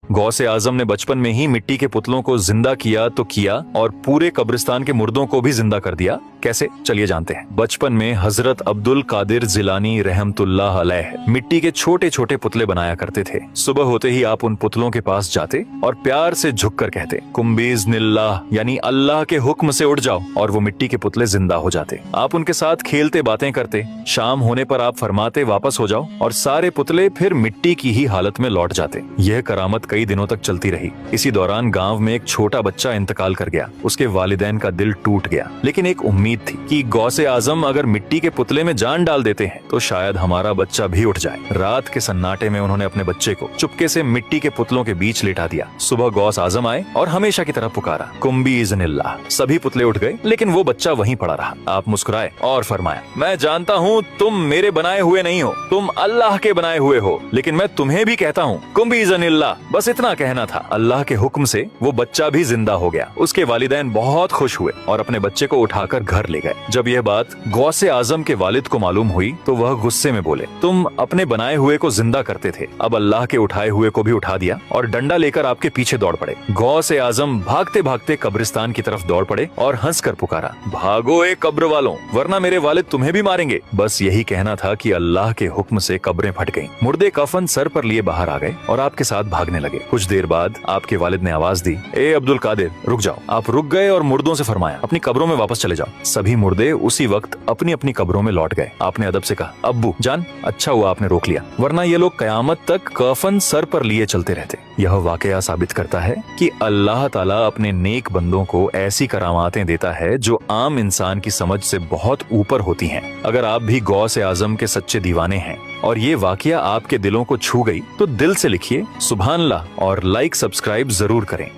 गौसे आजम ने बचपन में ही मिट्टी के पुतलों को जिंदा किया तो किया और पूरे कब्रिस्तान के मुर्दों को भी जिंदा कर दिया। कैसे, चलिए जानते हैं। बचपन में हजरत अब्दुल कादिर जिलानी रहमतुल्लाह अलैह मिट्टी के छोटे छोटे पुतले बनाया करते थे। सुबह होते ही आप उन पुतलों के पास जाते और प्यार से झुककर कहते कुम्बीज़्निल्लाह, यानी अल्लाह के हुक्म से उठ जाओ, और वो मिट्टी के पुतले जिंदा हो जाते। आप उनके साथ खेलते बातें करते। शाम होने पर आप फरमाते वापस हो जाओ, और सारे पुतले फिर मिट्टी की ही हालत में लौट जाते। यह करामत कई दिनों तक चलती रही। इसी दौरान गांव में एक छोटा बच्चा इंतकाल कर गया। उसके वालिदैन का दिल टूट गया, लेकिन एक उम्मीद थी कि गौसे आजम अगर मिट्टी के पुतले में जान डाल देते हैं तो शायद हमारा बच्चा भी उठ जाए। रात के सन्नाटे में उन्होंने अपने बच्चे को चुपके से मिट्टी के पुतलों के बीच लेटा दिया। सुबह गौस आजम आए और हमेशा की तरह पुकारा कुम्बीज़्निल्लाह। सभी पुतले उठ गए, लेकिन वो बच्चा वहीं पड़ा रहा। आप मुस्कुराए और फरमाया, मैं जानता हूँ तुम मेरे बनाए हुए नहीं हो, तुम अल्लाह के बनाए हुए हो, लेकिन मैं तुम्हें भी कहता हूँ कुम्बीज़्निल्लाह। बस इतना कहना था। अल्लाह के हुक्म से वो बच्चा भी जिंदा हो गया। उसके वालिदैन बहुत खुश हुए और अपने बच्चे को उठाकर घर ले गए। जब यह बात गौसे आजम के वालिद को मालूम हुई तो वह गुस्से में बोले, तुम अपने बनाए हुए को जिंदा करते थे, अब अल्लाह के उठाए हुए को भी उठा दिया, और डंडा लेकर आपके पीछे दौड़ पड़े। गौसे आजम भागते भागते कब्रिस्तान की तरफ दौड़ पड़े और हंसकर पुकारा, भागो ए कब्र वालों, वरना मेरे वालिद तुम्हें भी मारेंगे। बस यही कहना था कि अल्लाह के हुक्म से कब्रें फट गईं। मुर्दे कफन सर पर लिए बाहर आ गए और आपके साथ भागने लगे। कुछ देर बाद आपके वालिद ने आवाज दी, ए अब्दुल कादिर, रुक जाओ। आप रुक गए और मुर्दों से फरमाया, अपनी कब्रों में वापस चले जाओ। सभी मुर्दे उसी वक्त अपनी अपनी कब्रों में लौट गए। आपने अदब से कहा, अब्बू जान, अच्छा हुआ आपने रोक लिया, वरना ये लोग कयामत तक कफन सर पर लिए चलते रहते। यह वाकया साबित करता है कि अल्लाह ताला अपने नेक बंदों को ऐसी करामातें देता है जो आम इंसान की समझ से बहुत ऊपर होती हैं। अगर आप भी गौसे आजम के सच्चे दीवाने हैं और ये वाकया आपके दिलों को छू गई तो दिल से लिखिए सुभान अल्लाह और लाइक सब्सक्राइब जरूर करें।